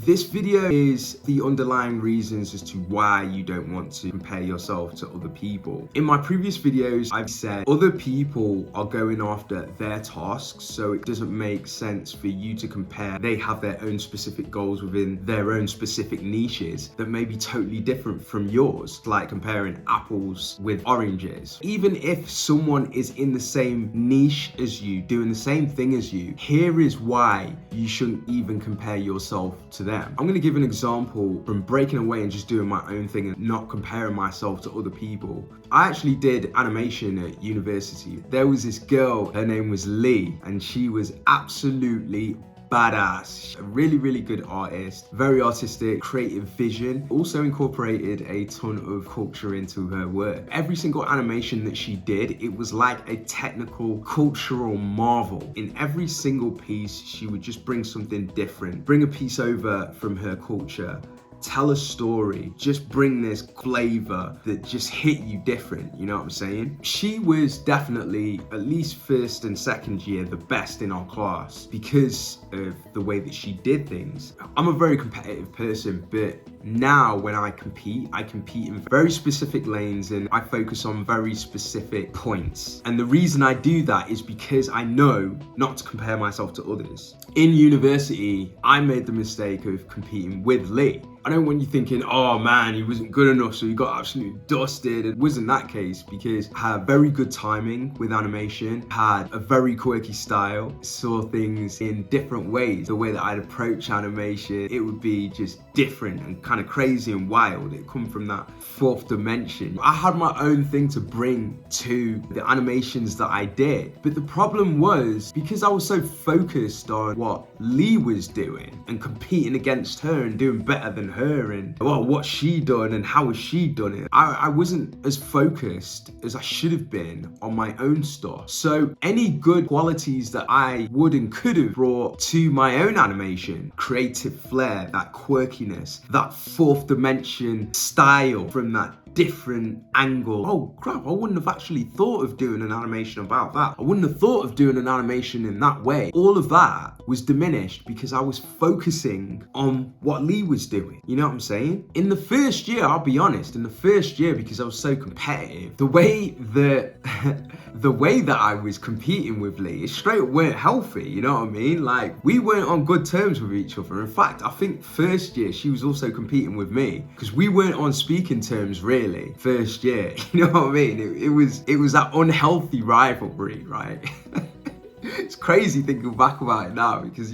This video is the underlying reasons as to why you don't want to compare yourself to other people. In my previous videos, I've said other people are going after their tasks, so it doesn't make sense for you to compare. They have their own specific goals within their own specific niches that may be totally different from yours, like comparing apples with oranges. Even if someone is in the same niche as you, doing the same thing as you, here is why you shouldn't even compare yourself to them. I'm gonna give an example from breaking away and just doing my own thing and not comparing myself to other people. I actually did animation at university. There was this girl, her name was Lee, and she was absolutely badass. A really good artist, very artistic, creative vision, also incorporated a ton of culture into her work. Every single animation that she did, it was like a technical cultural marvel. In every single piece, she would just bring something different, bring a piece over from her culture, tell a story, just bring this flavor that just hit you different, you know what I'm saying? She was definitely, at least first and second year, the best in our class because of the way that she did things. I'm a very competitive person, but now when I compete in very specific lanes and I focus on very specific points. And the reason I do that is because I know not to compare myself to others. In university, I made the mistake of competing with Lee. I don't want you thinking, oh man, he wasn't good enough, so he got absolutely dusted. It wasn't that case because I had very good timing with animation, had a very quirky style, saw things in different ways. The way that I'd approach animation, it would be just different and kind of crazy and wild. It come from that fourth dimension. I had my own thing to bring to the animations that I did. But the problem was, because I was so focused on what Lee was doing and competing against her and doing better than her and what she done and how has she done it, I wasn't as focused as I should have been on my own stuff. So any good qualities that I would and could have brought to my own animation, creative flair, that quirkiness, that fourth dimension style from that different angle. Oh crap, I wouldn't have actually thought of doing an animation about that. I wouldn't have thought of doing an animation in that way. All of that was diminished because I was focusing on what Lee was doing. You know what I'm saying? In the first year, I'll be honest, in the first year, because I was so competitive, the way that I was competing with Lee, it straight up weren't healthy, you know what I mean? Like, we weren't on good terms with each other. In fact, I think first year she was also competing with me because we weren't on speaking terms really first year. You know what I mean? It was that unhealthy rivalry, right? It's crazy thinking back about it now because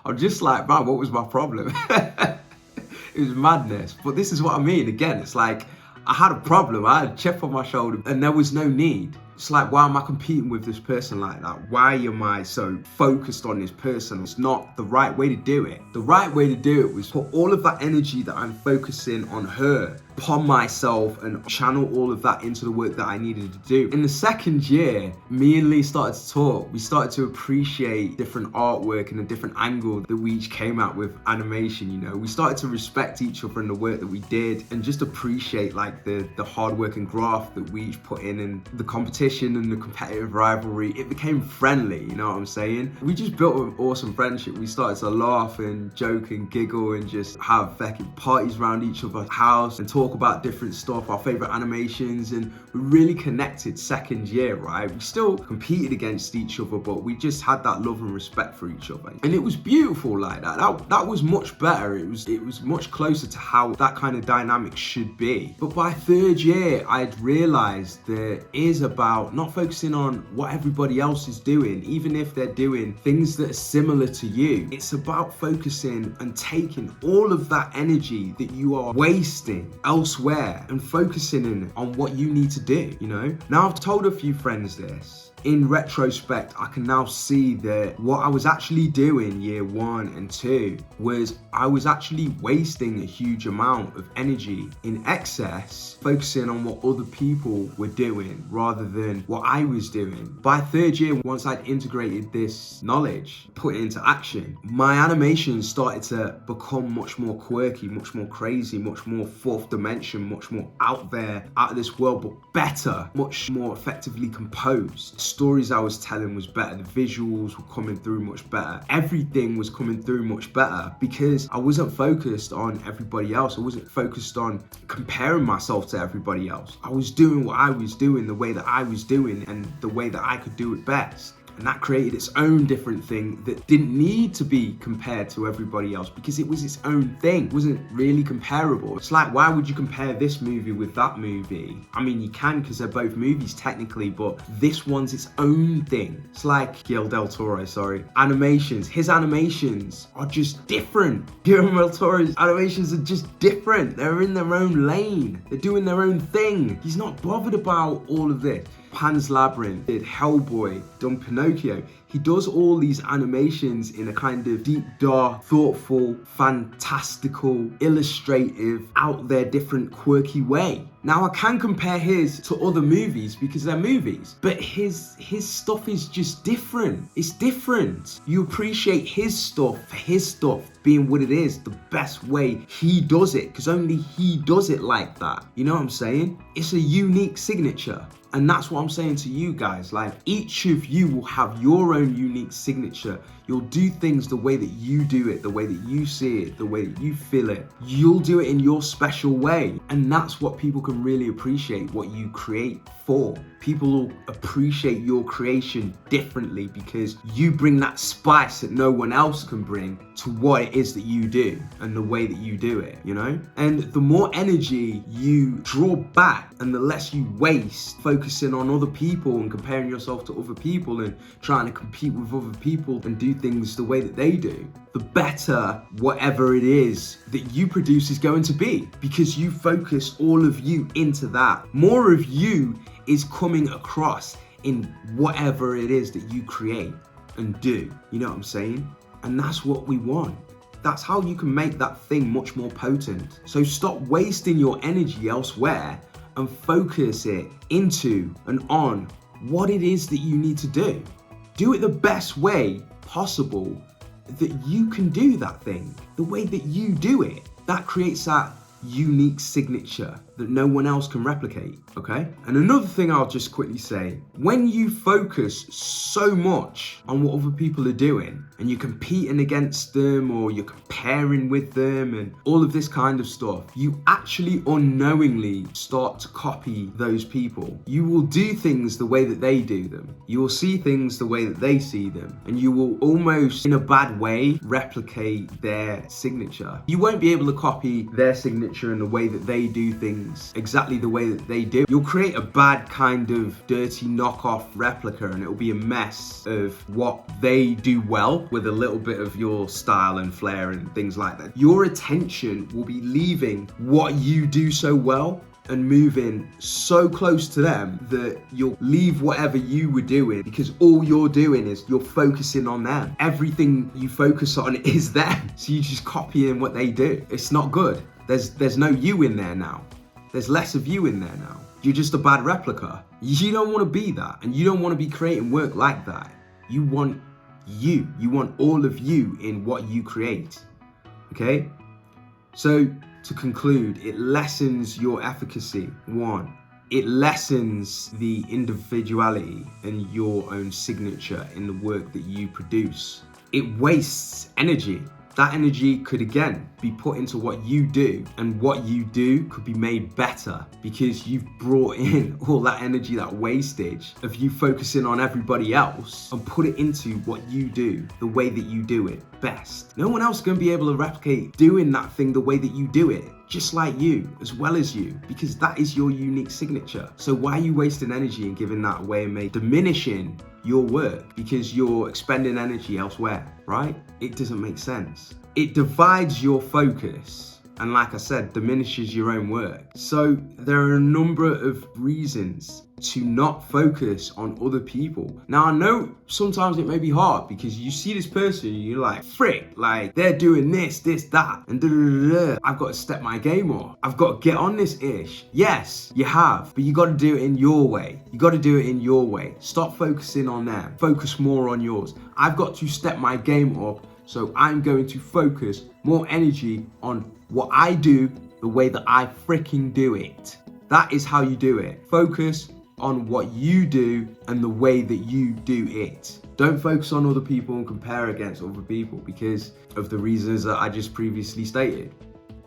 I'm just like, man, what was my problem? It was madness. But this is what I mean. Again, it's like I had a problem. I had a chip on my shoulder and there was no need. It's like, why am I competing with this person like that? Why am I so focused on this person? It's not the right way to do it. The right way to do it was put all of that energy that I'm focusing on her upon myself and channel all of that into the work that I needed to do. In the second year, me and Lee started to talk. We started to appreciate different artwork and a different angle that we each came out with animation, you know. We started to respect each other and the work that we did and just appreciate like the hard work and graft that we each put in and the competition and the competitive rivalry. It became friendly, you know what I'm saying? We just built an awesome friendship. We started to laugh and joke and giggle and just have fucking parties around each other's house and talk about different stuff, our favorite animations, and we really connected second year, right? We still competed against each other, but we just had that love and respect for each other. And it was beautiful like that. That was much better. It was much closer to how that kind of dynamic should be. But by third year, I'd realized that it is about not focusing on what everybody else is doing, even if they're doing things that are similar to you. It's about focusing and taking all of that energy that you are wasting elsewhere and focusing on what you need to do, you know? Now, I've told a few friends this. In retrospect, I can now see that what I was actually doing year 1 and 2 was I was actually wasting a huge amount of energy in excess, focusing on what other people were doing rather than what I was doing. By third year, once I'd integrated this knowledge, put it into action, my animations started to become much more quirky, much more crazy, much more fourth dimension, much more out there, out of this world, but better, much more effectively composed. stories I was telling was better, the visuals were coming through much better, everything was coming through much better because I wasn't focused on everybody else. I wasn't focused on comparing myself to everybody else. I was doing what I was doing the way that I was doing and the way that I could do it best. And that created its own different thing that didn't need to be compared to everybody else because it was its own thing. It wasn't really comparable. It's like, why would you compare this movie with that movie? I mean, you can because they're both movies technically, but this one's its own thing. It's like Guillermo del Toro, animations. His animations are just different. Guillermo del Toro's animations are just different. They're in their own lane. They're doing their own thing. He's not bothered about all of this. Pan's Labyrinth, did Hellboy, done Pinocchio. He does all these animations in a kind of deep, dark, thoughtful, fantastical, illustrative, out there, different, quirky way. Now I can compare his to other movies because they're movies, but his stuff is just different. It's different. You appreciate his stuff for his stuff being what it is, the best way he does it, because only he does it like that. You know what I'm saying? It's a unique signature. And that's what I'm saying to you guys. Like, each of you will have your own unique signature. You'll do things the way that you do it, the way that you see it, the way that you feel it. You'll do it in your special way. And that's what people can really appreciate, what you create for. People will appreciate your creation differently because you bring that spice that no one else can bring to what it is that you do and the way that you do it, you know? And the more energy you draw back and the less you waste focusing on other people and comparing yourself to other people and trying to compete with other people and do things the way that they do, the better whatever it is that you produce is going to be, because you focus all of you into that. More of you is coming across in whatever it is that you create and do. You know what I'm saying? And that's what we want. That's how you can make that thing much more potent. So stop wasting your energy elsewhere and focus it into and on what it is that you need to do. Do it the best way possible that you can do that thing, the way that you do it. That creates that unique signature that no one else can replicate, okay? And another thing I'll just quickly say, when you focus so much on what other people are doing and you're competing against them or you're comparing with them and all of this kind of stuff, you actually unknowingly start to copy those people. You will do things the way that they do them. You will see things the way that they see them, and you will almost, in a bad way, replicate their signature. You won't be able to copy their signature in the way that they do things exactly the way that they do. You'll create a bad kind of dirty knockoff replica, and it'll be a mess of what they do well with a little bit of your style and flair and things like that. Your attention will be leaving what you do so well and moving so close to them that you'll leave whatever you were doing, because all you're doing is you're focusing on them. Everything you focus on is them. So you're just copying what they do. It's not good. There's no you in there now. There's less of you in there now. You're just a bad replica. You don't want to be that, and you don't want to be creating work like that. You want you. You want all of you in what you create. Okay? So to conclude, it lessens your efficacy. One, it lessens the individuality and your own signature in the work that you produce. It wastes energy. That energy could again be put into what you do, and what you do could be made better because you've brought in all that energy, that wastage of you focusing on everybody else, and put it into what you do, the way that you do it best. No one else is going to be able to replicate doing that thing the way that you do it, just like you, as well as you, because that is your unique signature. So why are you wasting energy and giving that away and diminishing your work because you're expending energy elsewhere, right? It doesn't make sense. It divides your focus, and like I said, diminishes your own work. So there are a number of reasons to not focus on other people. Now I know sometimes it may be hard because you see this person and you're like, frick, like they're doing this, that, and I've got to step my game up. I've got to get on this ish. Yes, you have, but you got to do it in your way. You got to do it in your way. Stop focusing on them. Focus more on yours. I've got to step my game up, so I'm going to focus more energy on what I do the way that I freaking do it. That is how you do it. Focus, on what you do and the way that you do it. Don't focus on other people and compare against other people because of the reasons that I just previously stated.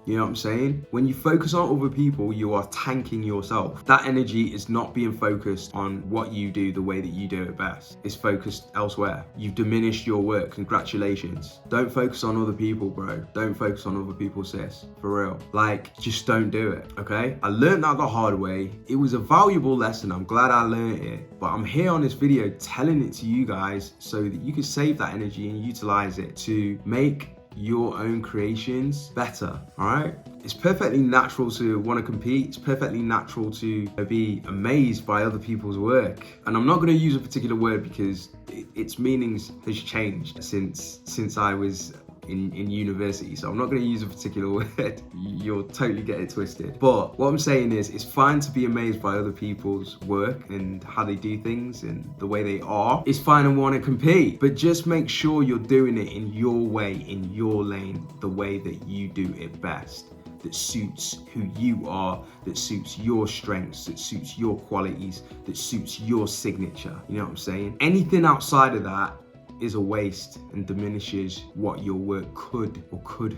You know what I'm saying? When you focus on other people, you are tanking yourself. That energy is not being focused on what you do the way that you do it best. It's focused elsewhere. You've diminished your work. Congratulations. Don't focus on other people, bro. Don't focus on other people, sis. For real. Like, just don't do it, okay? I learned that the hard way. It was a valuable lesson. I'm glad I learned it. But I'm here on this video telling it to you guys so that you can save that energy and utilize it to make your own creations better. All right, it's perfectly natural to want to compete. It's perfectly natural to be amazed by other people's work, and I'm not going to use a particular word because its meanings has changed since I was in university, so I'm not going to use a particular word. You'll totally get it twisted. But what I'm saying is, it's fine to be amazed by other people's work and how they do things and the way they are. It's fine and want to compete, but just make sure you're doing it in your way, in your lane, the way that you do it best, that suits who you are, that suits your strengths, that suits your qualities, that suits your signature. You know what I'm saying? Anything outside of that is a waste and diminishes what your work could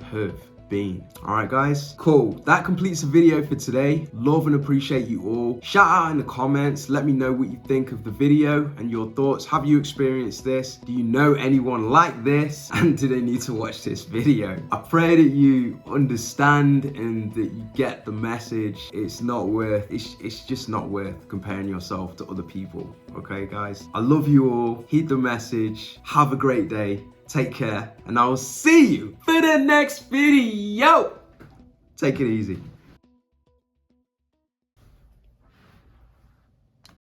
have been. All right, guys, cool. That completes the video for today. Love and appreciate you all. Shout out in the comments. Let me know what you think of the video and your thoughts. Have you experienced this? Do you know anyone like this? And do they need to watch this video? I pray that you understand and that you get the message. It's just not worth comparing yourself to other people. Okay, guys? I love you all. Heed the message. Have a great day. Take care, and I will see you for the next video. Take it easy.